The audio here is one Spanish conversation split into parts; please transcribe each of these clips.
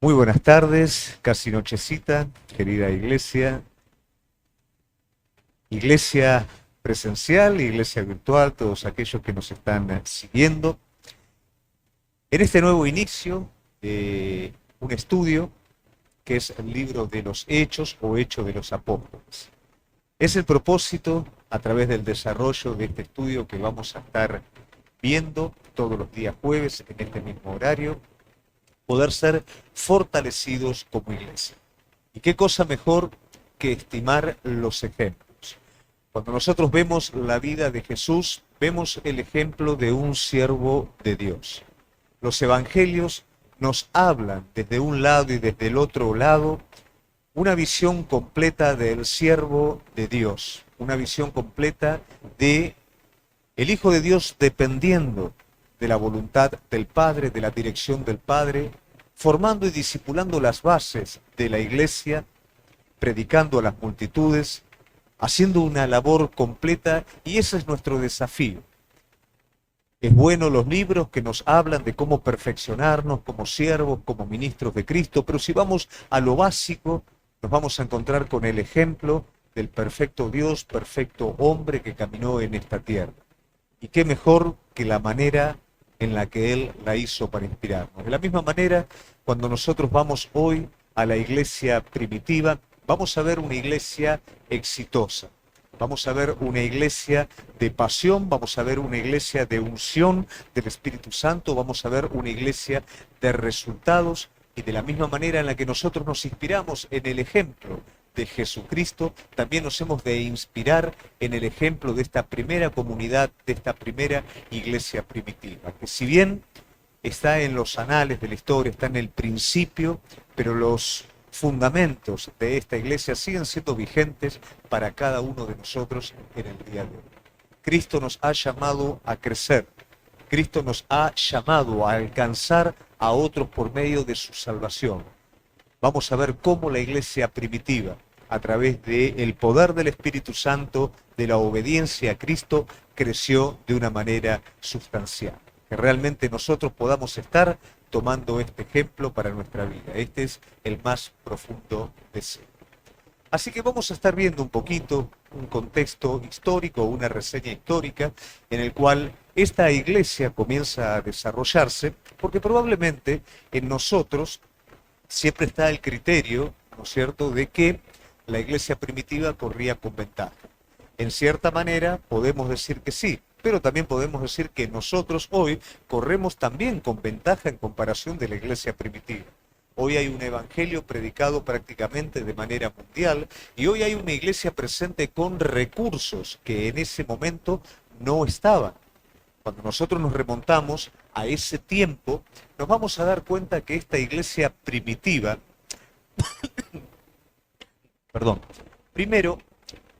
Muy buenas tardes, casi nochecita, querida iglesia, iglesia presencial, iglesia virtual, todos aquellos que nos están siguiendo. En este nuevo inicio de un estudio que es el libro de los Hechos o Hechos de los Apóstoles. Es el propósito, a través del desarrollo de este estudio que vamos a estar viendo todos los días jueves en este mismo horario, poder ser fortalecidos como iglesia. ¿Y qué cosa mejor que estimar los ejemplos? Cuando nosotros vemos la vida de Jesús, vemos el ejemplo de un siervo de Dios. Los evangelios nos hablan desde un lado y desde el otro lado una visión completa del siervo de Dios, una visión completa de el Hijo de Dios dependiendo de la voluntad del Padre, de la dirección del Padre, formando y discipulando las bases de la iglesia, predicando a las multitudes, haciendo una labor completa, y ese es nuestro desafío. Es bueno los libros que nos hablan de cómo perfeccionarnos como siervos, como ministros de Cristo, pero si vamos a lo básico, nos vamos a encontrar con el ejemplo del perfecto Dios, perfecto hombre que caminó en esta tierra. Y qué mejor que la manera en la que Él la hizo para inspirarnos. De la misma manera, cuando nosotros vamos hoy a la iglesia primitiva, vamos a ver una iglesia exitosa. Vamos a ver una iglesia de pasión, vamos a ver una iglesia de unción del Espíritu Santo, vamos a ver una iglesia de resultados, y de la misma manera en la que nosotros nos inspiramos en el ejemplo de Jesucristo, también nos hemos de inspirar en el ejemplo de esta primera comunidad, de esta primera iglesia primitiva, que si bien está en los anales de la historia, está en el principio, pero los fundamentos de esta iglesia siguen siendo vigentes para cada uno de nosotros en el día de hoy. Cristo nos ha llamado a crecer, Cristo nos ha llamado a alcanzar a otros por medio de su salvación. Vamos a ver cómo la iglesia primitiva, a través del poder del Espíritu Santo, de la obediencia a Cristo, creció de una manera sustancial. Que realmente nosotros podamos estar tomando este ejemplo para nuestra vida. Este es el más profundo deseo. Así que vamos a estar viendo un poquito un contexto histórico, una reseña histórica, en el cual esta iglesia comienza a desarrollarse, porque probablemente en nosotros siempre está el criterio, ¿no es cierto?, de que la iglesia primitiva corría con ventaja. En cierta manera podemos decir que sí, pero también podemos decir que nosotros hoy corremos también con ventaja en comparación de la iglesia primitiva. Hoy hay un evangelio predicado prácticamente de manera mundial, y hoy hay una iglesia presente con recursos que en ese momento no estaban. Cuando nosotros nos remontamos a ese tiempo, nos vamos a dar cuenta que esta iglesia primitiva, primero,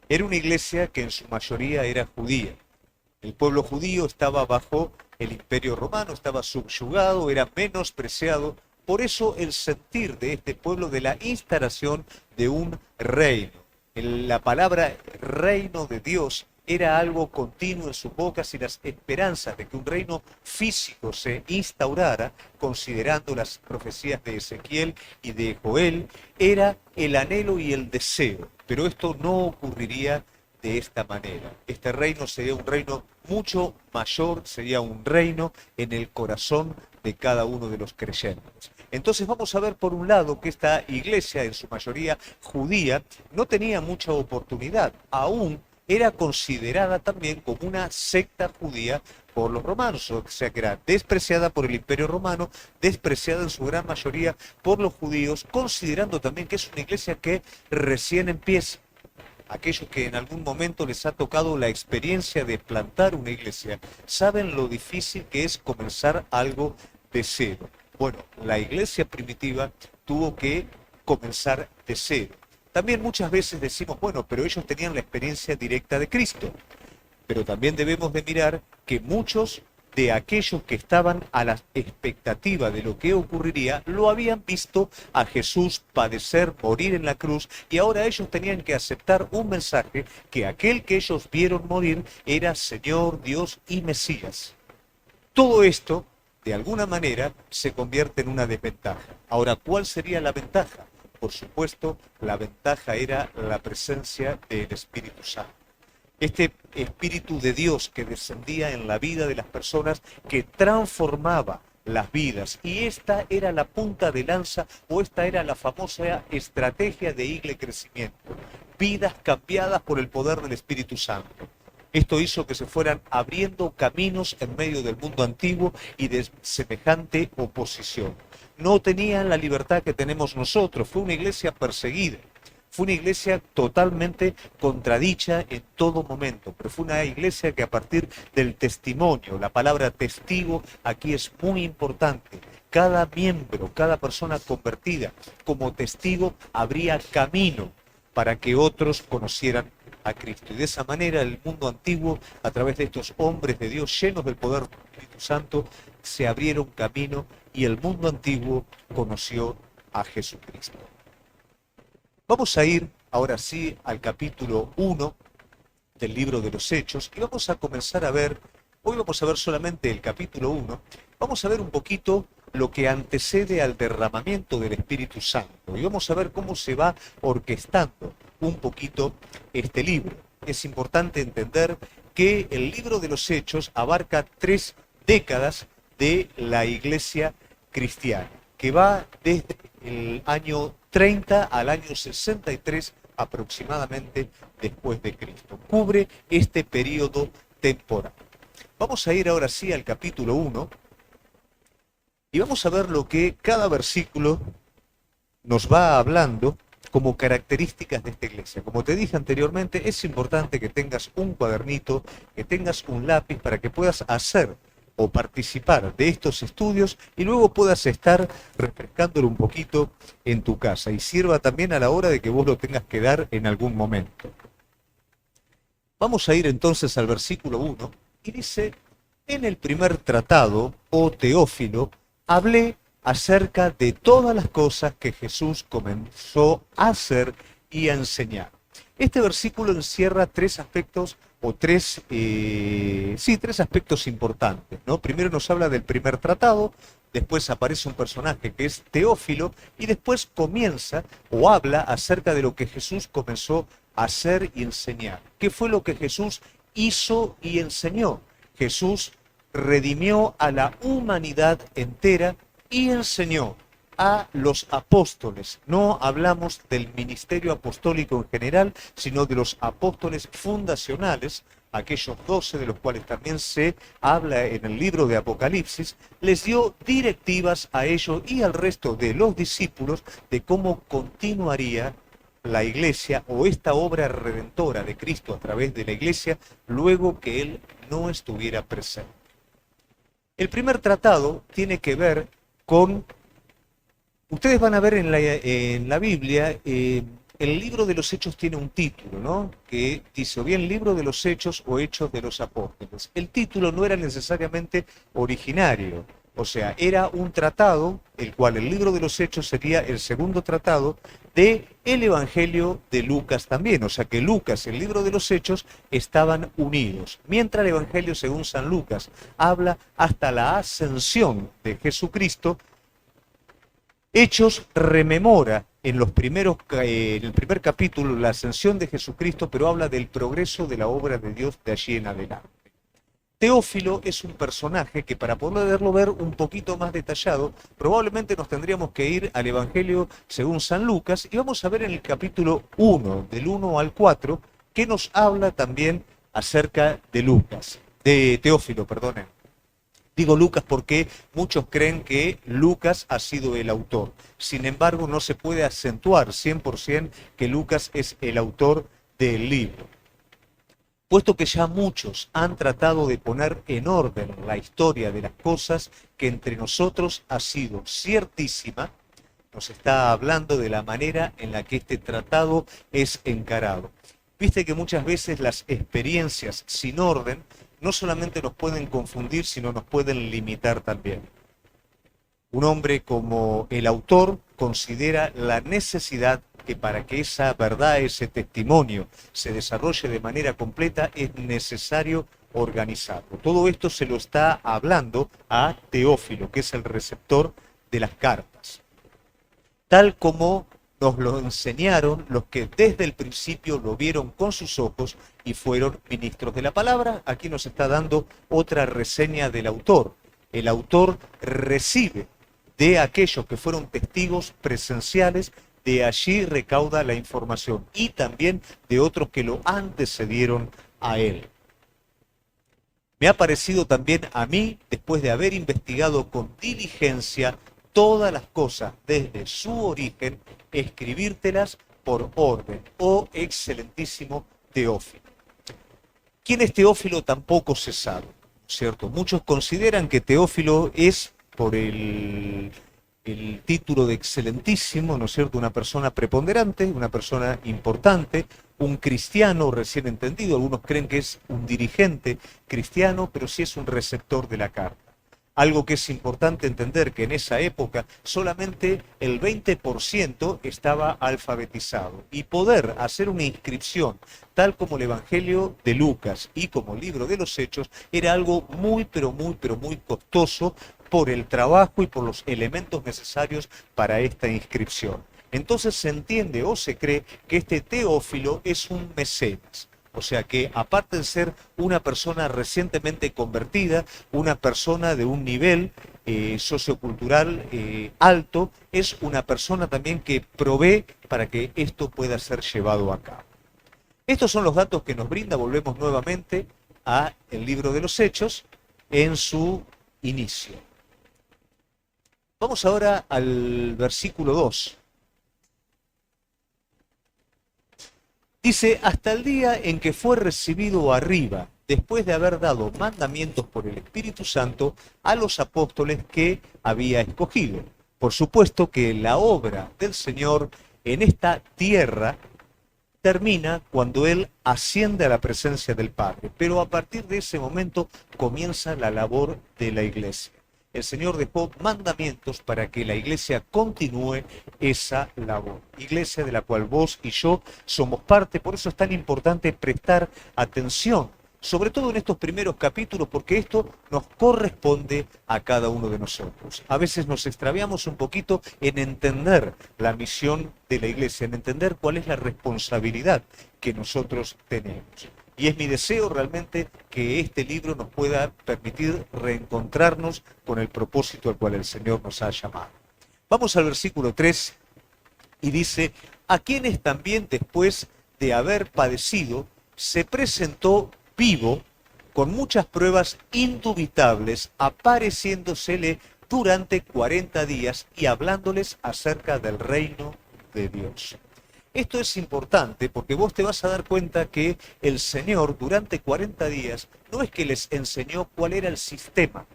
era una iglesia que en su mayoría era judía. El pueblo judío estaba bajo el Imperio Romano, estaba subyugado, era menospreciado. Por eso el sentir de este pueblo de la instalación de un reino. La palabra reino de Dios era algo continuo en sus bocas, y las esperanzas de que un reino físico se instaurara, considerando las profecías de Ezequiel y de Joel, era el anhelo y el deseo. Pero esto no ocurriría de esta manera. Este reino sería un reino mucho mayor, sería un reino en el corazón de cada uno de los creyentes. Entonces vamos a ver por un lado que esta iglesia, en su mayoría judía, no tenía mucha oportunidad. Aún era considerada también como una secta judía por los romanos, o sea que era despreciada por el Imperio Romano, despreciada en su gran mayoría por los judíos, considerando también que es una iglesia que recién empieza. Aquellos que en algún momento les ha tocado la experiencia de plantar una iglesia, saben lo difícil que es comenzar algo de cero. Bueno, la iglesia primitiva tuvo que comenzar de cero. También muchas veces decimos, bueno, pero ellos tenían la experiencia directa de Cristo. Pero también debemos de mirar que muchos de aquellos que estaban a la expectativa de lo que ocurriría, lo habían visto a Jesús padecer, morir en la cruz, y ahora ellos tenían que aceptar un mensaje que aquel que ellos vieron morir era Señor, Dios y Mesías. Todo esto de alguna manera se convierte en una desventaja. Ahora, ¿cuál sería la ventaja? Por supuesto, la ventaja era la presencia del Espíritu Santo. Este Espíritu de Dios que descendía en la vida de las personas, que transformaba las vidas. Y esta era la punta de lanza, o esta era la famosa estrategia de Igle Crecimiento. Vidas cambiadas por el poder del Espíritu Santo. Esto hizo que se fueran abriendo caminos en medio del mundo antiguo y de semejante oposición. No tenían la libertad que tenemos nosotros. Fue una iglesia perseguida. Fue una iglesia totalmente contradicha en todo momento, pero fue una iglesia que a partir del testimonio, la palabra testigo aquí es muy importante. Cada miembro, cada persona convertida como testigo abría camino para que otros conocieran a Cristo. Y de esa manera el mundo antiguo, a través de estos hombres de Dios llenos del poder del Espíritu Santo, se abrieron camino y el mundo antiguo conoció a Jesucristo. Vamos a ir ahora sí al capítulo 1 del libro de los Hechos y vamos a comenzar a ver, hoy vamos a ver solamente el capítulo 1, vamos a ver un poquito lo que antecede al derramamiento del Espíritu Santo y vamos a ver cómo se va orquestando un poquito este libro. Es importante entender que el libro de los Hechos abarca 3 décadas de la iglesia cristiana, que va desde el año 30 al año 63 aproximadamente después de Cristo. Cubre este periodo temporal. Vamos a ir ahora sí al capítulo 1 y vamos a ver lo que cada versículo nos va hablando como características de esta iglesia. Como te dije anteriormente, es importante que tengas un cuadernito, que tengas un lápiz para que puedas hacer o participar de estos estudios y luego puedas estar refrescándolo un poquito en tu casa y sirva también a la hora de que vos lo tengas que dar en algún momento. Vamos a ir entonces al versículo 1 y dice: en el primer tratado, oh Teófilo, hablé acerca de todas las cosas que Jesús comenzó a hacer y a enseñar. Este versículo encierra 3 aspectos o 3 aspectos importantes, ¿no? Primero nos habla del primer tratado, después aparece un personaje que es Teófilo y después comienza o habla acerca de lo que Jesús comenzó a hacer y enseñar. ¿Qué fue lo que Jesús hizo y enseñó? Jesús redimió a la humanidad entera y enseñó a los apóstoles. No hablamos del ministerio apostólico en general, sino de los apóstoles fundacionales, aquellos 12 de los cuales también se habla en el libro de Apocalipsis. Les dio directivas a ellos y al resto de los discípulos de cómo continuaría la iglesia o esta obra redentora de Cristo a través de la iglesia luego que Él no estuviera presente. El primer tratado tiene que ver con... Ustedes van a ver en la Biblia, el libro de los Hechos tiene un título, ¿no? Que dice o bien Libro de los Hechos o Hechos de los Apóstoles. El título no era necesariamente originario, o sea, era un tratado, el cual el Libro de los Hechos sería el segundo tratado de el Evangelio de Lucas también, o sea que Lucas y el Libro de los Hechos estaban unidos, mientras el Evangelio según San Lucas habla hasta la ascensión de Jesucristo. Hechos rememora en el primer capítulo la ascensión de Jesucristo, pero habla del progreso de la obra de Dios de allí en adelante. Teófilo es un personaje que para poderlo ver un poquito más detallado, probablemente nos tendríamos que ir al Evangelio según San Lucas y vamos a ver en el capítulo 1, del 1 al 4, que nos habla también acerca de Teófilo, perdonen. Digo Lucas porque muchos creen que Lucas ha sido el autor. Sin embargo, no se puede acentuar 100% que Lucas es el autor del libro. Puesto que ya muchos han tratado de poner en orden la historia de las cosas que entre nosotros ha sido ciertísima, nos está hablando de la manera en la que este tratado es encarado. Viste que muchas veces las experiencias sin orden no solamente nos pueden confundir, sino nos pueden limitar también. Un hombre como el autor considera la necesidad que para que esa verdad, ese testimonio se desarrolle de manera completa, es necesario organizado. Todo esto se lo está hablando a Teófilo, que es el receptor de las cartas. Tal como nos lo enseñaron los que desde el principio lo vieron con sus ojos y fueron ministros de la palabra. Aquí nos está dando otra reseña del autor. El autor recibe de aquellos que fueron testigos presenciales, de allí recauda la información y también de otros que lo antecedieron a él. Me ha parecido también a mí, después de haber investigado con diligencia todas las cosas desde su origen, escribírtelas por orden, oh excelentísimo Teófilo. ¿Quién es Teófilo? Tampoco se sabe, ¿cierto? Muchos consideran que Teófilo es por el título de excelentísimo, ¿no es cierto? Una persona preponderante, una persona importante, un cristiano recién entendido. Algunos creen que es un dirigente cristiano, pero sí es un receptor de la carta. Algo que es importante entender, que en esa época solamente el 20% estaba alfabetizado, y poder hacer una inscripción tal como el Evangelio de Lucas y como el libro de los Hechos era algo muy costoso por el trabajo y por los elementos necesarios para esta inscripción. Entonces se entiende o se cree que este Teófilo es un mecenas. O sea que, aparte de ser una persona recientemente convertida, una persona de un nivel sociocultural alto, es una persona también que provee para que esto pueda ser llevado a cabo. Estos son los datos que nos brinda. Volvemos nuevamente al libro de los Hechos en su inicio. Vamos ahora al versículo 2. Dice, hasta el día en que fue recibido arriba, después de haber dado mandamientos por el Espíritu Santo a los apóstoles que había escogido. Por supuesto que la obra del Señor en esta tierra termina cuando Él asciende a la presencia del Padre, pero a partir de ese momento comienza la labor de la iglesia. El Señor dejó mandamientos para que la iglesia continúe esa labor. Iglesia de la cual vos y yo somos parte, por eso es tan importante prestar atención, sobre todo en estos primeros capítulos, porque esto nos corresponde a cada uno de nosotros. A veces nos extraviamos un poquito en entender la misión de la iglesia, en entender cuál es la responsabilidad que nosotros tenemos. Y es mi deseo realmente que este libro nos pueda permitir reencontrarnos con el propósito al cual el Señor nos ha llamado. Vamos al versículo 3 y dice, a quienes también después de haber padecido, se presentó vivo con muchas pruebas indubitables, apareciéndosele durante 40 días y hablándoles acerca del reino de Dios. Esto es importante porque vos te vas a dar cuenta que el Señor durante 40 días no es que les enseñó cuál era el sistema.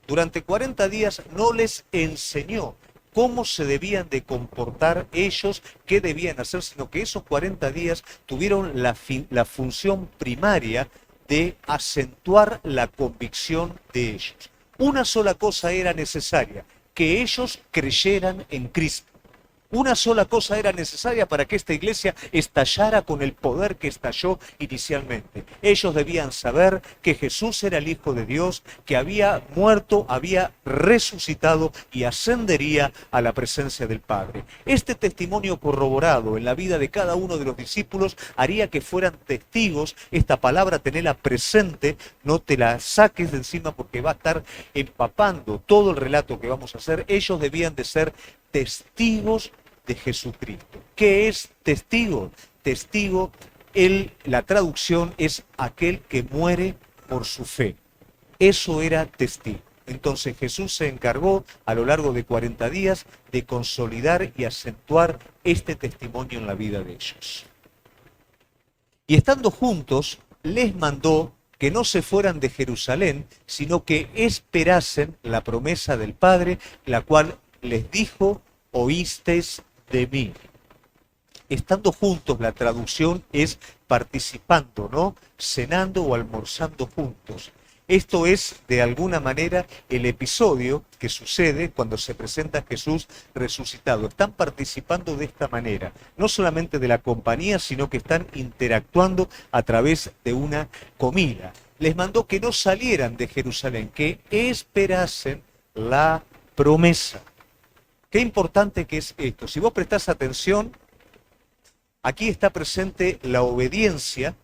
Durante 40 días no les enseñó cómo se debían de comportar ellos, qué debían hacer, sino que esos 40 días tuvieron la función primaria de acentuar la convicción de ellos. Una sola cosa era necesaria, que ellos creyeran en Cristo. Una sola cosa era necesaria para que esta iglesia estallara con el poder que estalló inicialmente. Ellos debían saber que Jesús era el Hijo de Dios, que había muerto, había resucitado y ascendería a la presencia del Padre. Este testimonio corroborado en la vida de cada uno de los discípulos haría que fueran testigos. Esta palabra tenela presente, no te la saques de encima porque va a estar empapando todo el relato que vamos a hacer. Ellos debían de ser testigos de Jesucristo. ¿Qué es testigo? Testigo, la traducción es aquel que muere por su fe. Eso era testigo. Entonces Jesús se encargó a lo largo de 40 días de consolidar y acentuar este testimonio en la vida de ellos. Y estando juntos, les mandó que no se fueran de Jerusalén, sino que esperasen la promesa del Padre, la cual les dijo, oísteis de mí. Estando juntos, la traducción es participando, ¿no? Cenando o almorzando juntos. Esto es, de alguna manera, el episodio que sucede cuando se presenta a Jesús resucitado. Están participando de esta manera, no solamente de la compañía, sino que están interactuando a través de una comida. les mandó que no salieran de Jerusalén, que esperasen la promesa. Qué importante que es esto. Si vos prestás atención, aquí está presente la obediencia,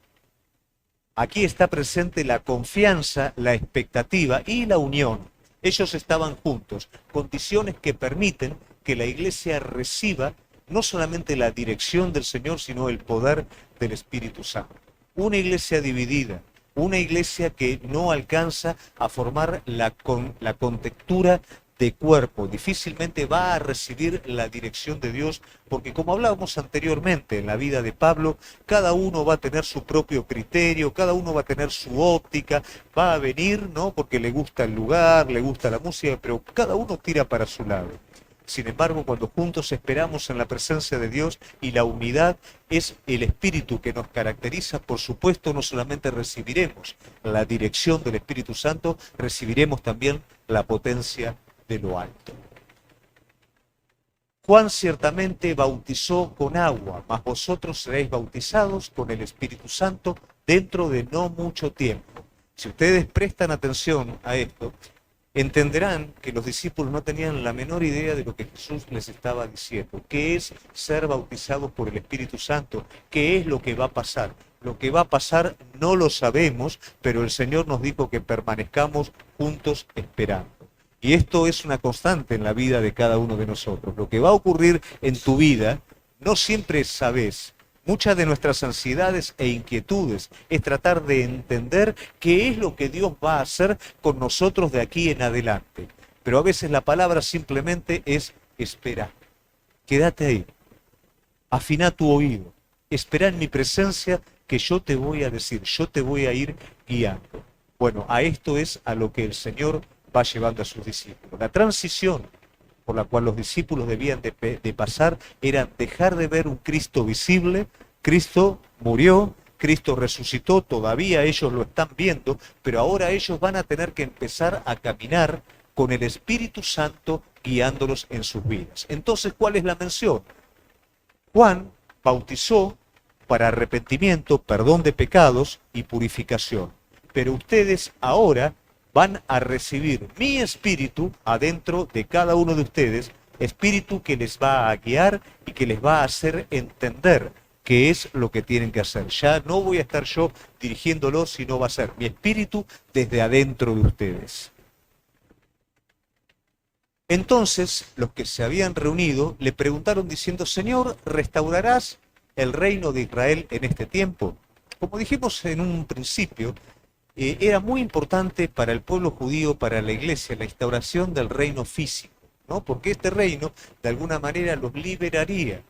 aquí está presente la confianza, la expectativa y la unión. Ellos estaban juntos, condiciones que permiten que la iglesia reciba no solamente la dirección del Señor, sino el poder del Espíritu Santo. Una iglesia dividida, una iglesia que no alcanza a formar la contextura de cuerpo, difícilmente va a recibir la dirección de Dios, porque como hablábamos anteriormente en la vida de Pablo, cada uno va a tener su propio criterio, cada uno va a tener su óptica, va a venir, ¿no? Porque le gusta el lugar, le gusta la música, pero cada uno tira para su lado. Sin embargo, cuando juntos esperamos en la presencia de Dios y la unidad es el espíritu que nos caracteriza, por supuesto, no solamente recibiremos la dirección del Espíritu Santo, recibiremos también la potencia de lo alto. Juan ciertamente bautizó con agua, mas vosotros seréis bautizados con el Espíritu Santo dentro de no mucho tiempo. Si ustedes prestan atención a esto, entenderán que los discípulos no tenían la menor idea de lo que Jesús les estaba diciendo. ¿Qué es ser bautizados por el Espíritu Santo? ¿Qué es lo que va a pasar? Lo que va a pasar no lo sabemos, pero el Señor nos dijo que permanezcamos juntos esperando. Y esto es una constante en la vida de cada uno de nosotros. Lo que va a ocurrir en tu vida, no siempre sabes. Muchas de nuestras ansiedades e inquietudes es tratar de entender qué es lo que Dios va a hacer con nosotros de aquí en adelante. Pero a veces la palabra simplemente es esperar. Quédate ahí. Afina tu oído. Espera en mi presencia que yo te voy a decir, yo te voy a ir guiando. Bueno, a esto es a lo que el Señor va llevando a sus discípulos. La transición por la cual los discípulos debían de pasar era dejar de ver un Cristo visible. Cristo murió, Cristo resucitó, todavía ellos lo están viendo, pero ahora ellos van a tener que empezar a caminar con el Espíritu Santo guiándolos en sus vidas. Entonces, ¿cuál es la mención? Juan bautizó para arrepentimiento, perdón de pecados y purificación. Pero ustedes ahora van a recibir mi espíritu adentro de cada uno de ustedes, espíritu que les va a guiar y que les va a hacer entender qué es lo que tienen que hacer. Ya no voy a estar yo dirigiéndolos, sino va a ser mi espíritu desde adentro de ustedes. Entonces, los que se habían reunido le preguntaron diciendo, Señor, ¿restaurarás el reino de Israel en este tiempo? Como dijimos en un principio, era muy importante para el pueblo judío, para la iglesia, la instauración del reino físico, ¿no? Porque este reino, de alguna manera, los liberaría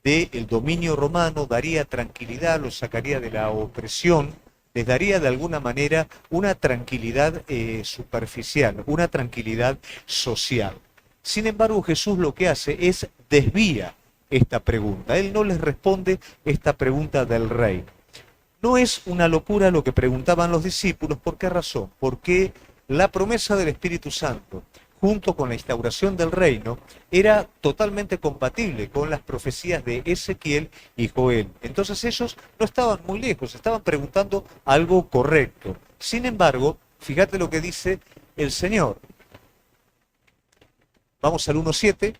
del dominio romano, daría tranquilidad, los sacaría de la opresión, les daría de alguna manera una tranquilidad superficial, una tranquilidad social. Sin embargo, Jesús lo que hace es desvía esta pregunta. Él no les responde esta pregunta del reino. No es una locura lo que preguntaban los discípulos. ¿Por qué razón? Porque la promesa del Espíritu Santo, junto con la instauración del reino, era totalmente compatible con las profecías de Ezequiel y Joel. Entonces ellos no estaban muy lejos, estaban preguntando algo correcto. Sin embargo, fíjate lo que dice el Señor. Vamos al 1:7.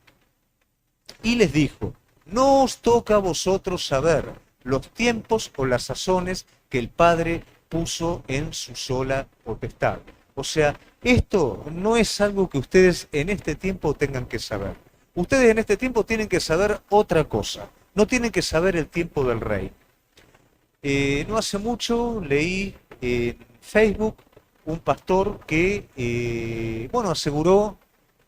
Y les dijo, no os toca a vosotros saber los tiempos o las sazones que el Padre puso en su sola potestad. O sea, esto no es algo que ustedes en este tiempo tengan que saber. Ustedes en este tiempo tienen que saber otra cosa. No tienen que saber el tiempo del rey. No hace mucho leí en Facebook un pastor que, aseguró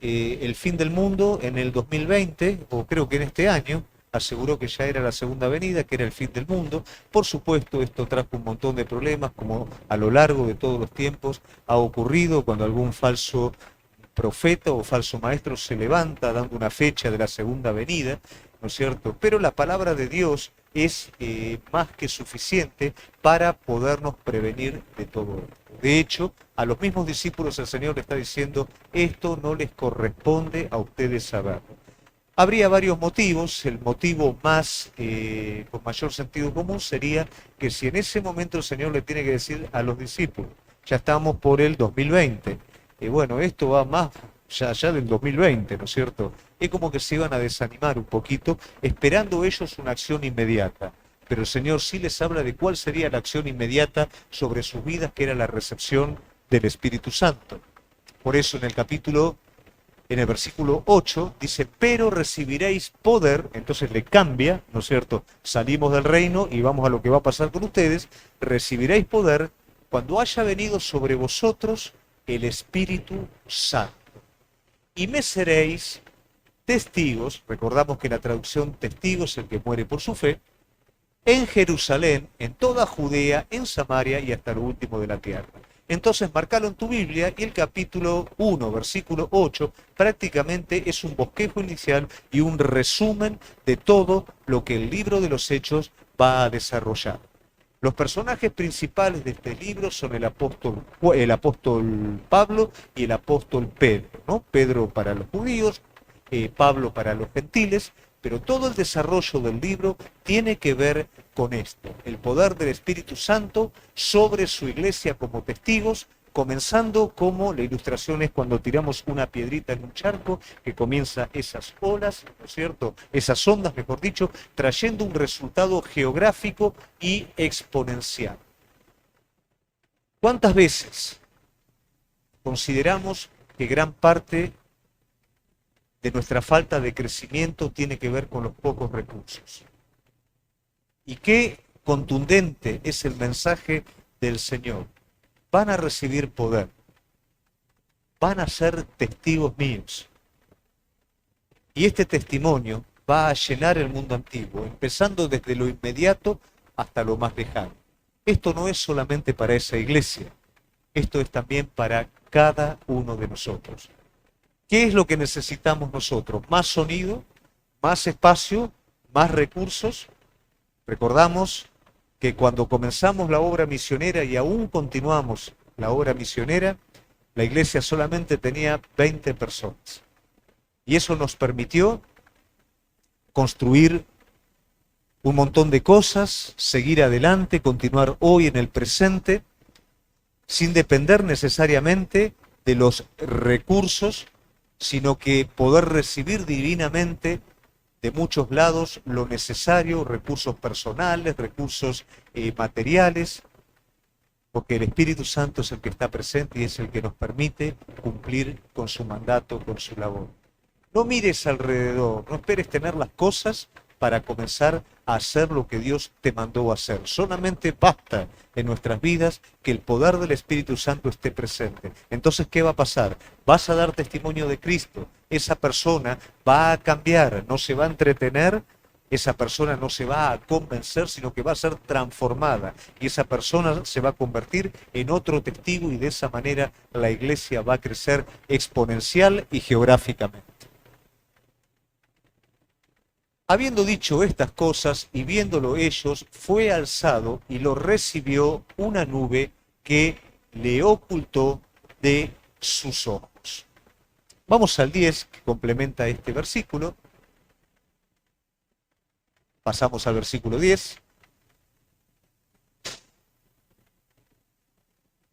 el fin del mundo en el 2020, o creo que en este año, aseguró que ya era la segunda venida, que era el fin del mundo. Por supuesto, esto trajo un montón de problemas, como a lo largo de todos los tiempos ha ocurrido cuando algún falso profeta o falso maestro se levanta dando una fecha de la segunda venida, ¿no es cierto? Pero la palabra de Dios es más que suficiente para podernos prevenir de todo esto. De hecho, a los mismos discípulos el Señor le está diciendo, esto no les corresponde a ustedes saberlo. Habría varios motivos. El motivo más, con mayor sentido común, sería que si en ese momento el Señor le tiene que decir a los discípulos, ya estamos por el 2020. Y bueno, esto va más ya del 2020, ¿no es cierto? Es como que se iban a desanimar un poquito, esperando ellos una acción inmediata. Pero el Señor sí les habla de cuál sería la acción inmediata sobre sus vidas, que era la recepción del Espíritu Santo. Por eso en el versículo 8 dice, pero recibiréis poder. Entonces le cambia, ¿no es cierto? Salimos del reino y vamos a lo que va a pasar con ustedes. Recibiréis poder cuando haya venido sobre vosotros el Espíritu Santo. Y me seréis testigos, recordamos que la traducción testigo es el que muere por su fe, en Jerusalén, en toda Judea, en Samaria y hasta lo último de la tierra. Entonces, marcalo en tu Biblia y el capítulo 1, versículo 8, prácticamente es un bosquejo inicial y un resumen de todo lo que el libro de los Hechos va a desarrollar. Los personajes principales de este libro son el apóstol Pablo y el apóstol Pedro, ¿no? Pedro para los judíos, Pablo para los gentiles, pero todo el desarrollo del libro tiene que ver con esto, el poder del Espíritu Santo sobre su iglesia como testigos, comenzando como la ilustración es cuando tiramos una piedrita en un charco, que comienza esas olas, ¿no es cierto? Esas ondas, mejor dicho, trayendo un resultado geográfico y exponencial. ¿Cuántas veces consideramos que gran parte de nuestra falta de crecimiento tiene que ver con los pocos recursos? Y qué contundente es el mensaje del Señor. Van a recibir poder, van a ser testigos míos. Y este testimonio va a llenar el mundo antiguo, empezando desde lo inmediato hasta lo más lejano. Esto no es solamente para esa iglesia, esto es también para cada uno de nosotros. ¿Qué es lo que necesitamos nosotros? Más sonido, más espacio, más recursos. Recordamos que cuando comenzamos la obra misionera y aún continuamos la obra misionera, la iglesia solamente tenía 20 personas. Y eso nos permitió construir un montón de cosas, seguir adelante, continuar hoy en el presente, sin depender necesariamente de los recursos, sino que poder recibir divinamente de muchos lados lo necesario, recursos personales, recursos materiales, porque el Espíritu Santo es el que está presente y es el que nos permite cumplir con su mandato, con su labor. No mires alrededor, no esperes tener las cosas para comenzar a hacer lo que Dios te mandó a hacer. Solamente basta en nuestras vidas que el poder del Espíritu Santo esté presente. Entonces, ¿qué va a pasar? Vas a dar testimonio de Cristo. Esa persona va a cambiar, no se va a entretener, esa persona no se va a convencer, sino que va a ser transformada. Y esa persona se va a convertir en otro testigo y de esa manera la iglesia va a crecer exponencial y geográficamente. Habiendo dicho estas cosas y viéndolo ellos, fue alzado y lo recibió una nube que le ocultó de sus ojos. Vamos al 10, que complementa este versículo. Pasamos al versículo 10.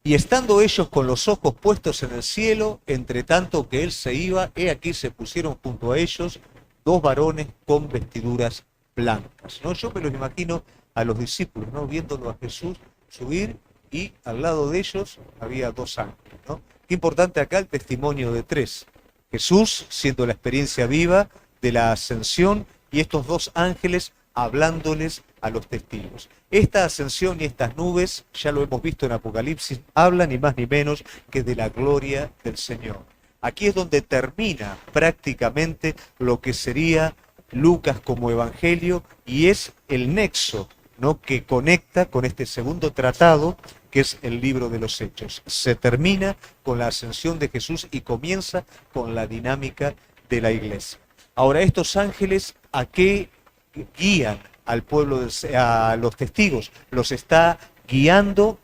Y estando ellos con los ojos puestos en el cielo, entre tanto que él se iba, he aquí se pusieron junto a ellos 2 varones con vestiduras blancas, ¿no? Yo me los imagino a los discípulos, ¿no? Viéndolo a Jesús subir y al lado de ellos había 2 ángeles, ¿no? Qué importante acá el testimonio de 3. Jesús siendo la experiencia viva de la ascensión y estos 2 ángeles hablándoles a los testigos. Esta ascensión y estas nubes, ya lo hemos visto en Apocalipsis, hablan ni más ni menos que de la gloria del Señor. Aquí es donde termina prácticamente lo que sería Lucas como evangelio y es el nexo, ¿no?, que conecta con este segundo tratado que es el libro de los Hechos. Se termina con la ascensión de Jesús y comienza con la dinámica de la iglesia. Ahora, estos ángeles, ¿a qué guían al pueblo, a los testigos? Los está guiando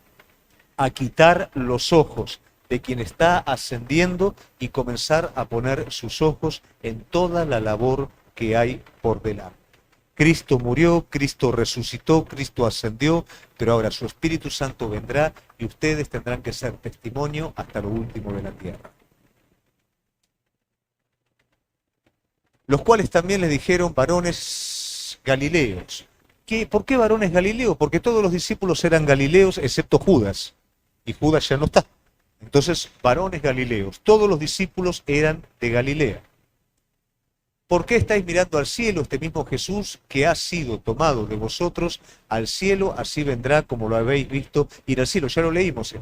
a quitar los ojos de quien está ascendiendo y comenzar a poner sus ojos en toda la labor que hay por delante. Cristo murió, Cristo resucitó, Cristo ascendió, pero ahora su Espíritu Santo vendrá y ustedes tendrán que ser testimonio hasta lo último de la tierra. Los cuales también les dijeron varones galileos. ¿Por qué varones galileos? Porque todos los discípulos eran galileos excepto Judas, y Judas ya no está. Entonces, varones galileos, todos los discípulos eran de Galilea. ¿Por qué estáis mirando al cielo? Este mismo Jesús que ha sido tomado de vosotros al cielo, así vendrá como lo habéis visto ir al cielo. Ya lo leímos.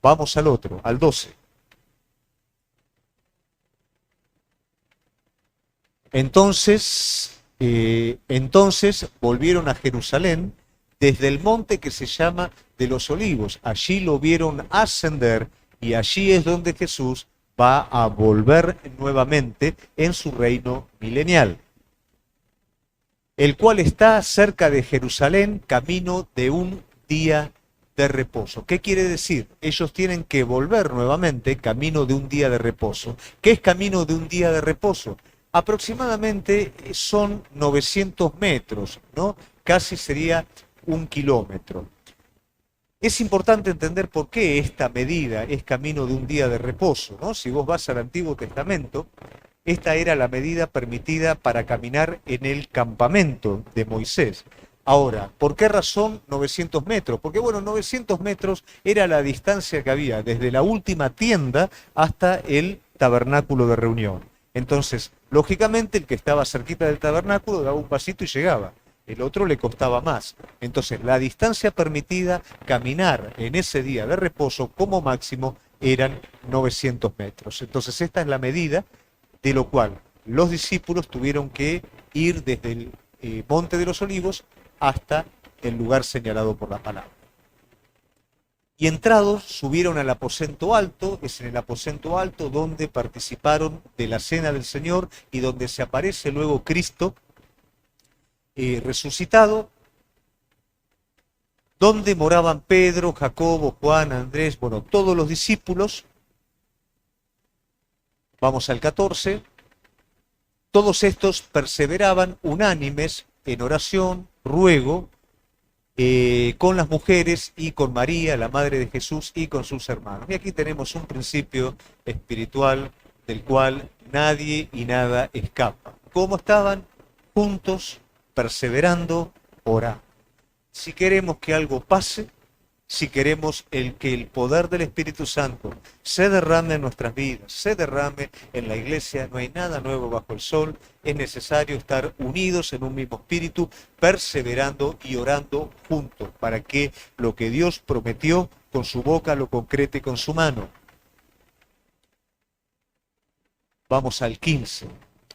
Vamos al otro, al 12. Entonces volvieron a Jerusalén desde el monte que se llama de los Olivos. Allí lo vieron ascender y allí es donde Jesús va a volver nuevamente en su reino milenial, el cual está cerca de Jerusalén, camino de un día de reposo. ¿Qué quiere decir? Ellos tienen que volver nuevamente camino de un día de reposo. ¿Qué es camino de un día de reposo? Aproximadamente son 900 metros, ¿no? Casi sería 1 kilómetro. Es importante entender por qué esta medida es camino de un día de reposo, ¿no? Si vos vas al Antiguo Testamento, esta era la medida permitida para caminar en el campamento de Moisés. Ahora, ¿por qué razón 900 metros? Porque, bueno, 900 metros era la distancia que había desde la última tienda hasta el tabernáculo de reunión. Entonces, lógicamente, el que estaba cerquita del tabernáculo daba un pasito y llegaba. El otro le costaba más. Entonces, la distancia permitida caminar en ese día de reposo como máximo eran 900 metros. Entonces, esta es la medida de lo cual los discípulos tuvieron que ir desde el Monte de los Olivos hasta el lugar señalado por la palabra. Y entrados, subieron al aposento alto, es en el aposento alto donde participaron de la cena del Señor y donde se aparece luego Cristo resucitado, donde moraban Pedro, Jacobo, Juan, Andrés, bueno, todos los discípulos. Vamos al 14. Todos estos perseveraban unánimes en oración, ruego, con las mujeres y con María, la madre de Jesús, y con sus hermanos. Y aquí tenemos un principio espiritual del cual nadie y nada escapa. ¿Cómo estaban? Juntos, perseverando, orando. Si queremos que algo pase, si queremos que el poder del Espíritu Santo se derrame en nuestras vidas, se derrame en la iglesia, no hay nada nuevo bajo el sol, es necesario estar unidos en un mismo espíritu, perseverando y orando juntos, para que lo que Dios prometió con su boca lo concrete con su mano. Vamos al 15.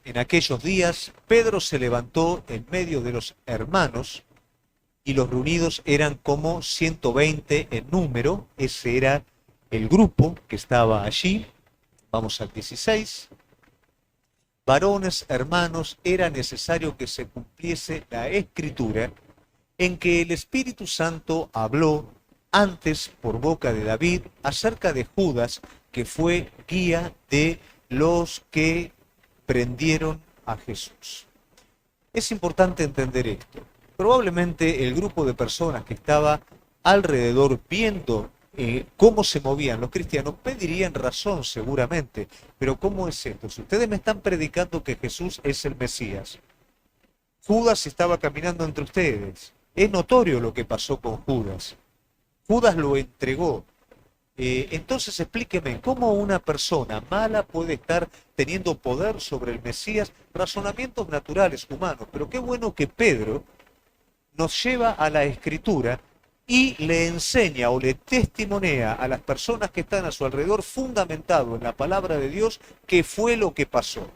En aquellos días, Pedro se levantó en medio de los hermanos, y los reunidos eran como 120 en número. Ese era el grupo que estaba allí. Vamos al 16. Varones, hermanos, era necesario que se cumpliese la Escritura, en que el Espíritu Santo habló antes por boca de David acerca de Judas, que fue guía de los que prendieron a Jesús. Es importante entender esto. Probablemente el grupo de personas que estaba alrededor viendo cómo se movían los cristianos pedirían razón seguramente, pero ¿cómo es esto? Si ustedes me están predicando que Jesús es el Mesías, Judas estaba caminando entre ustedes, es notorio lo que pasó con Judas, Judas lo entregó. Entonces explíqueme, ¿cómo una persona mala puede estar teniendo poder sobre el Mesías? Razonamientos naturales, humanos, pero qué bueno que Pedro nos lleva a la Escritura y le enseña o le testimonea a las personas que están a su alrededor, fundamentado en la palabra de Dios, qué fue lo que pasó.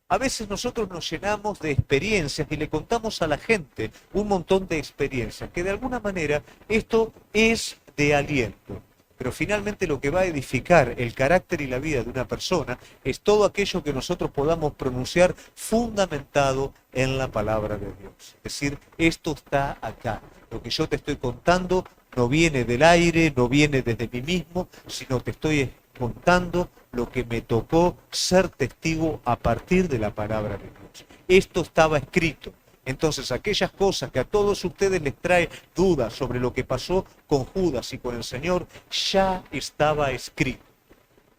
A veces nosotros nos llenamos de experiencias y le contamos a la gente un montón de experiencias, que de alguna manera esto es de aliento. Pero finalmente lo que va a edificar el carácter y la vida de una persona es todo aquello que nosotros podamos pronunciar fundamentado en la palabra de Dios. Es decir, esto está acá. Lo que yo te estoy contando no viene del aire, no viene desde mí mismo, sino te estoy contando lo que me tocó ser testigo a partir de la palabra de Dios. Esto estaba escrito. Entonces, aquellas cosas que a todos ustedes les trae dudas sobre lo que pasó con Judas y con el Señor, ya estaba escrito.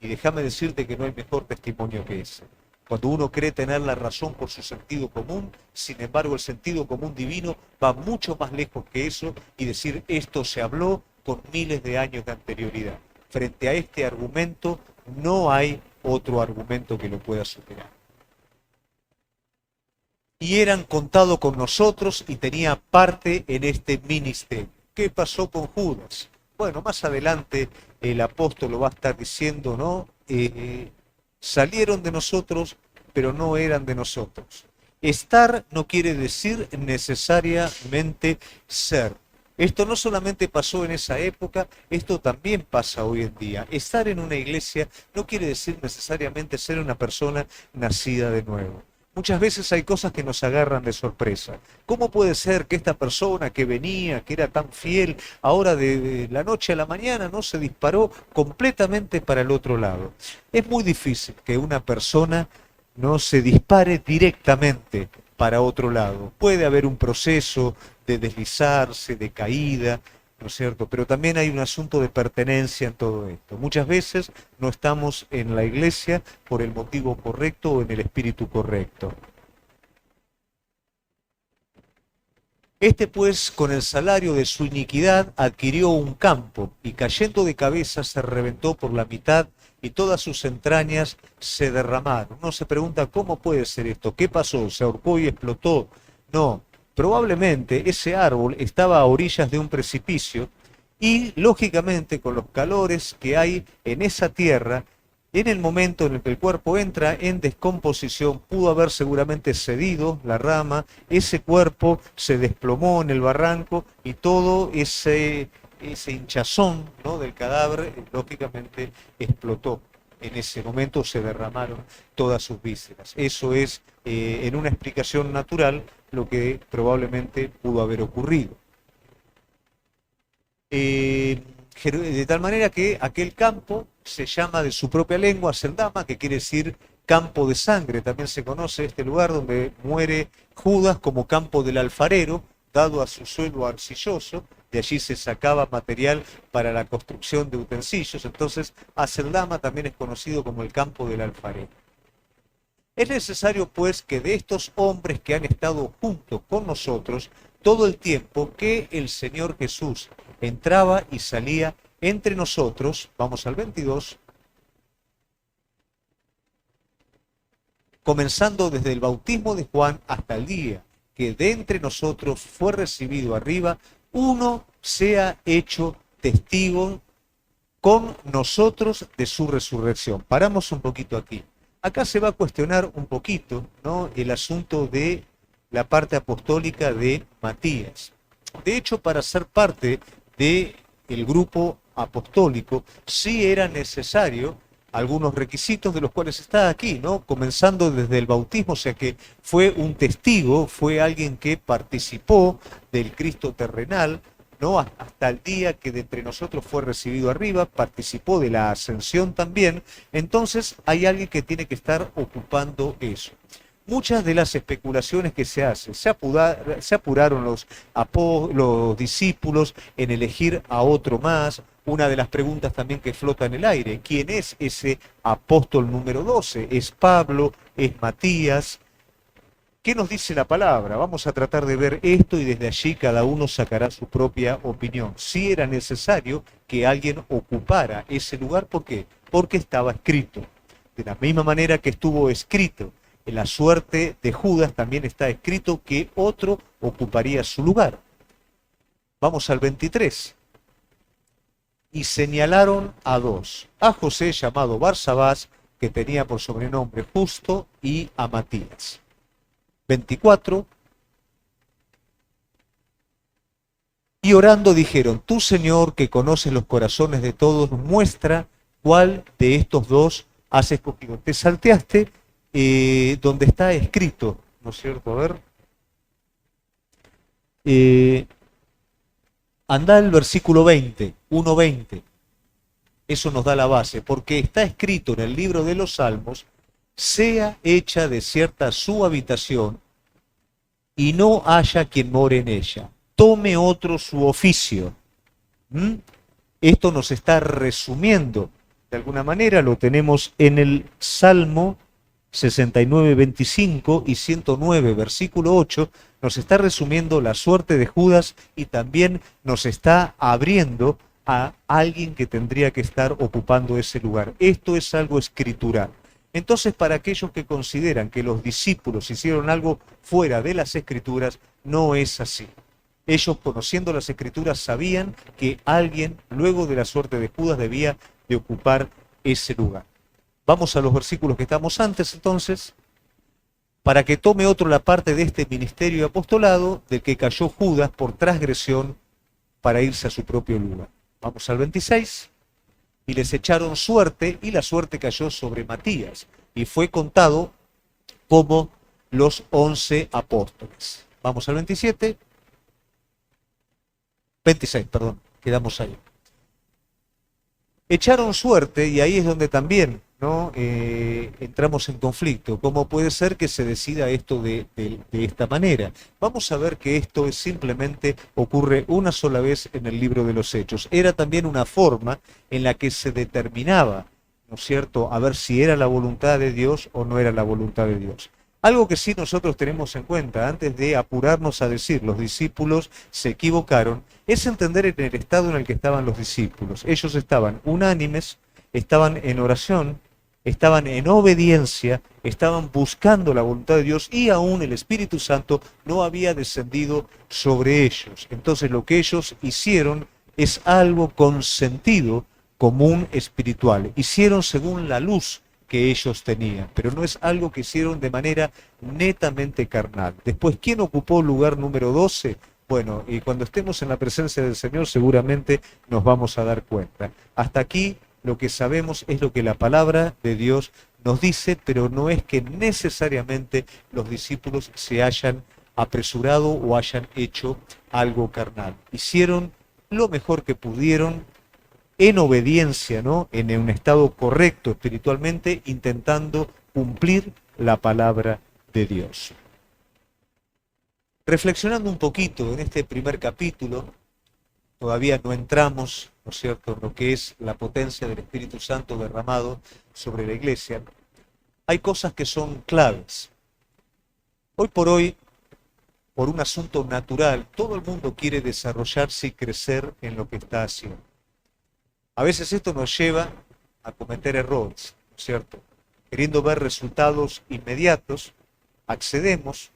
Y déjame decirte que no hay mejor testimonio que ese. Cuando uno cree tener la razón por su sentido común, sin embargo el sentido común divino va mucho más lejos que eso y decir esto se habló con miles de años de anterioridad. Frente a este argumento no hay otro argumento que lo pueda superar. Y eran contados con nosotros y tenía parte en este ministerio. ¿Qué pasó con Judas? Bueno, más adelante el apóstol lo va a estar diciendo, ¿no? Salieron de nosotros, pero no eran de nosotros. Estar no quiere decir necesariamente ser. Esto no solamente pasó en esa época, esto también pasa hoy en día. Estar en una iglesia no quiere decir necesariamente ser una persona nacida de nuevo. Muchas veces hay cosas que nos agarran de sorpresa. ¿Cómo puede ser que esta persona que venía, que era tan fiel, ahora de la noche a la mañana no se disparó completamente para el otro lado? Es muy difícil que una persona no se dispare directamente para otro lado. Puede haber un proceso de deslizarse, de caída, ¿no es cierto? Pero también hay un asunto de pertenencia en todo esto. Muchas veces no estamos en la iglesia por el motivo correcto o en el espíritu correcto. Este pues, con el salario de su iniquidad, adquirió un campo, y cayendo de cabeza se reventó por la mitad, y todas sus entrañas se derramaron. Uno se pregunta, ¿cómo puede ser esto? ¿Qué pasó? ¿Se ahorcó y explotó? No, probablemente ese árbol estaba a orillas de un precipicio, y lógicamente con los calores que hay en esa tierra, en el momento en el que el cuerpo entra en descomposición, pudo haber seguramente cedido la rama, ese cuerpo se desplomó en el barranco y todo ese hinchazón, ¿no?, del cadáver, lógicamente explotó. En ese momento se derramaron todas sus vísceras. Eso es, en una explicación natural, lo que probablemente pudo haber ocurrido. De tal manera que aquel campo se llama de su propia lengua Seldama, que quiere decir campo de sangre. También se conoce este lugar donde muere Judas como campo del alfarero, dado a su suelo arcilloso. De allí se sacaba material para la construcción de utensilios. Entonces, Aceldama también es conocido como el campo del alfarero. Es necesario, pues, que de estos hombres que han estado juntos con nosotros todo el tiempo que el Señor Jesús entraba y salía entre nosotros, vamos al 22, comenzando desde el bautismo de Juan hasta el día que de entre nosotros fue recibido arriba, uno sea hecho testigo con nosotros de su resurrección. Paramos un poquito aquí. Acá se va a cuestionar un poquito, ¿no?, el asunto de la parte apostólica de Matías. De hecho, para ser parte del grupo apostólico, sí era necesario algunos requisitos de los cuales está aquí, ¿no? Comenzando desde el bautismo, o sea que fue un testigo, fue alguien que participó del Cristo terrenal, ¿no?, hasta el día que de entre nosotros fue recibido arriba, participó de la ascensión también. Entonces hay alguien que tiene que estar ocupando eso. Muchas de las especulaciones que se hacen, se apuraron los discípulos en elegir a otro más. Una de las preguntas también que flota en el aire: ¿quién es ese apóstol número 12? ¿Es Pablo? ¿Es Matías? ¿Qué nos dice la palabra? Vamos a tratar de ver esto y desde allí cada uno sacará su propia opinión. Si era necesario que alguien ocupara ese lugar, ¿por qué? Porque estaba escrito. De la misma manera que estuvo escrito en la suerte de Judas, también está escrito que otro ocuparía su lugar. Vamos al 23. Y señalaron a dos: a José, llamado Barsabás, que tenía por sobrenombre Justo, y a Matías. 24. Y orando dijeron: tú, Señor, que conoces los corazones de todos, muestra cuál de estos dos has escogido. Te salteaste donde está escrito, ¿no es cierto? A ver. Anda el versículo 20, 1:20. Eso nos da la base, porque está escrito en el libro de los Salmos, sea hecha desierta su habitación y no haya quien more en ella. Tome otro su oficio. ¿Mm? Esto nos está resumiendo, de alguna manera lo tenemos en el Salmo 69, 25 y 109, versículo 8, nos está resumiendo la suerte de Judas y también nos está abriendo a alguien que tendría que estar ocupando ese lugar. Esto es algo escritural. Entonces, para aquellos que consideran que los discípulos hicieron algo fuera de las escrituras, no es así. Ellos, conociendo las escrituras, sabían que alguien, luego de la suerte de Judas, debía de ocupar ese lugar. Vamos a los versículos que estamos antes, entonces. Para que tome otro la parte de este ministerio y apostolado, del que cayó Judas por transgresión para irse a su propio lugar. Vamos al 26. Y les echaron suerte, y la suerte cayó sobre Matías, y fue contado como los 11 apóstoles. Vamos al 27. 26, perdón, quedamos ahí. Echaron suerte, y ahí es donde también, ¿no? Entramos en conflicto. ¿Cómo puede ser que se decida esto de esta manera? Vamos a ver que esto simplemente ocurre una sola vez en el libro de los Hechos. Era también una forma en la que se determinaba, ¿no es cierto?, a ver si era la voluntad de Dios o no era la voluntad de Dios. Algo que sí nosotros tenemos en cuenta, antes de apurarnos a decir los discípulos se equivocaron, es entender en el estado en el que estaban los discípulos. Ellos estaban unánimes, estaban en oración, estaban en obediencia, estaban buscando la voluntad de Dios y aún el Espíritu Santo no había descendido sobre ellos. Entonces lo que ellos hicieron es algo con sentido común espiritual. Hicieron según la luz que ellos tenían, pero no es algo que hicieron de manera netamente carnal. Después, ¿quién ocupó el lugar número 12? Bueno, y cuando estemos en la presencia del Señor seguramente nos vamos a dar cuenta. Hasta aquí lo que sabemos es lo que la palabra de Dios nos dice, pero no es que necesariamente los discípulos se hayan apresurado o hayan hecho algo carnal. Hicieron lo mejor que pudieron, en obediencia, ¿no?, en un estado correcto espiritualmente, intentando cumplir la palabra de Dios. Reflexionando un poquito en este primer capítulo, todavía no entramos, ¿no es cierto?, en lo que es la potencia del Espíritu Santo derramado sobre la iglesia. Hay cosas que son claves. Hoy por hoy, por un asunto natural, todo el mundo quiere desarrollarse y crecer en lo que está haciendo. A veces esto nos lleva a cometer errores, ¿no es cierto? Queriendo ver resultados inmediatos, accedemos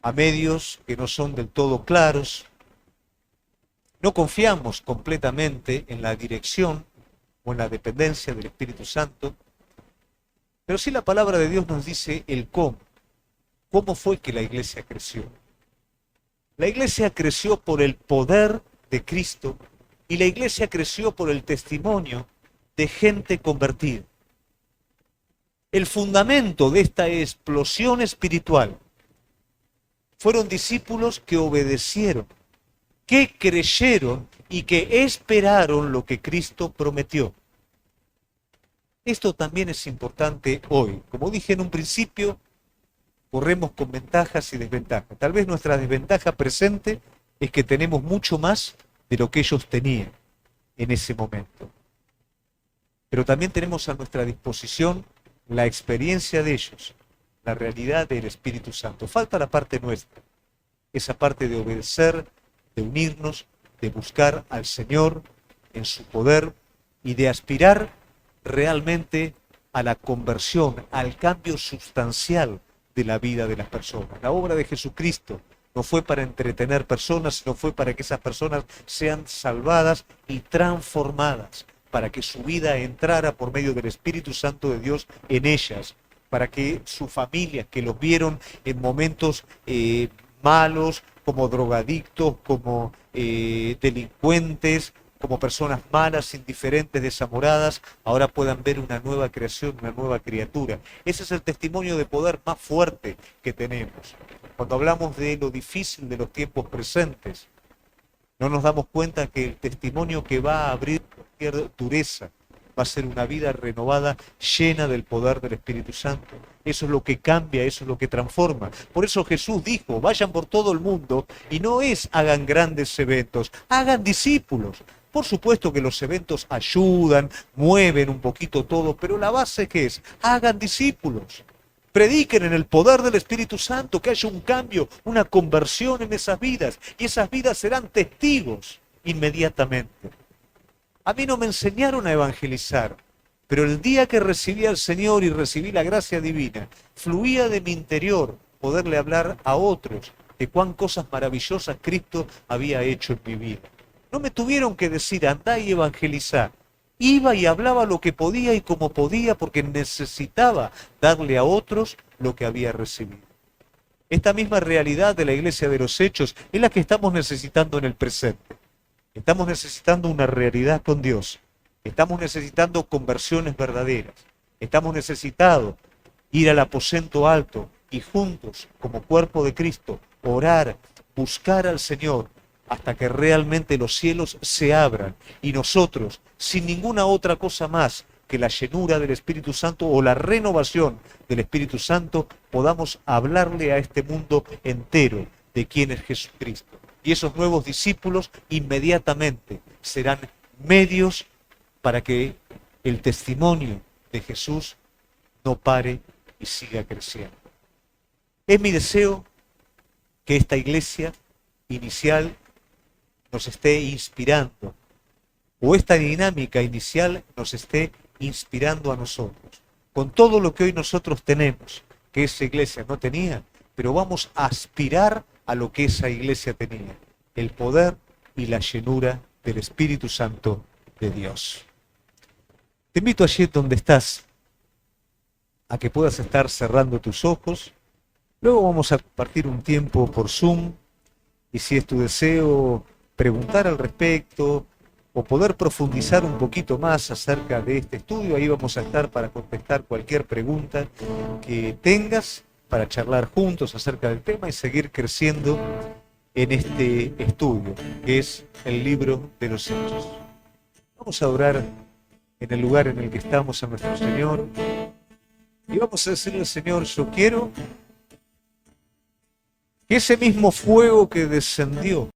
a medios que no son del todo claros, no confiamos completamente en la dirección o en la dependencia del Espíritu Santo, pero sí la palabra de Dios nos dice el cómo. ¿Cómo fue que la iglesia creció? La iglesia creció por el poder de Cristo. Y la iglesia creció por el testimonio de gente convertida. El fundamento de esta explosión espiritual fueron discípulos que obedecieron, que creyeron y que esperaron lo que Cristo prometió. Esto también es importante hoy. Como dije en un principio, corremos con ventajas y desventajas. Tal vez nuestra desventaja presente es que tenemos mucho más de lo que ellos tenían en ese momento. Pero también tenemos a nuestra disposición la experiencia de ellos, la realidad del Espíritu Santo. Falta la parte nuestra, esa parte de obedecer, de unirnos, de buscar al Señor en su poder y de aspirar realmente a la conversión, al cambio sustancial de la vida de las personas. La obra de Jesucristo no fue para entretener personas, sino fue para que esas personas sean salvadas y transformadas, para que su vida entrara por medio del Espíritu Santo de Dios en ellas, para que sus familias que los vieron en momentos malos, como drogadictos, como delincuentes, como personas malas, indiferentes, desamoradas, ahora puedan ver una nueva creación, una nueva criatura. Ese es el testimonio de poder más fuerte que tenemos. Cuando hablamos de lo difícil de los tiempos presentes, no nos damos cuenta que el testimonio que va a abrir cualquier dureza. Va a ser una vida renovada, llena del poder del Espíritu Santo. Eso es lo que cambia, eso es lo que transforma. Por eso Jesús dijo, vayan por todo el mundo, y no es hagan grandes eventos, hagan discípulos. Por supuesto que los eventos ayudan, mueven un poquito todo, pero la base ¿qué es? Hagan discípulos. Prediquen en el poder del Espíritu Santo, que haya un cambio, una conversión en esas vidas, y esas vidas serán testigos inmediatamente. A mí no me enseñaron a evangelizar, pero el día que recibí al Señor y recibí la gracia divina, fluía de mi interior poderle hablar a otros de cuán cosas maravillosas Cristo había hecho en mi vida. No me tuvieron que decir, andá y evangelizá. Iba y hablaba lo que podía y como podía porque necesitaba darle a otros lo que había recibido. Esta misma realidad de la iglesia de los Hechos es la que estamos necesitando en el presente. Estamos necesitando una realidad con Dios. Estamos necesitando conversiones verdaderas. Estamos necesitados ir al aposento alto y juntos, como cuerpo de Cristo, orar, buscar al Señor, hasta que realmente los cielos se abran y nosotros, sin ninguna otra cosa más que la llenura del Espíritu Santo o la renovación del Espíritu Santo, podamos hablarle a este mundo entero de quién es Jesucristo. Y esos nuevos discípulos inmediatamente serán medios para que el testimonio de Jesús no pare y siga creciendo. Es mi deseo que esta iglesia inicial nos esté inspirando, o esta dinámica inicial nos esté inspirando a nosotros, con todo lo que hoy nosotros tenemos, que esa iglesia no tenía, pero vamos a aspirar a lo que esa iglesia tenía, el poder y la llenura del Espíritu Santo de Dios. Te invito allí donde estás, a que puedas estar cerrando tus ojos. Luego vamos a compartir un tiempo por Zoom, y si es tu deseo preguntar al respecto o poder profundizar un poquito más acerca de este estudio, ahí vamos a estar para contestar cualquier pregunta que tengas, para charlar juntos acerca del tema y seguir creciendo en este estudio, que es el libro de los Hechos. Vamos a orar en el lugar en el que estamos a nuestro Señor y vamos a decirle al Señor, yo quiero que ese mismo fuego que descendió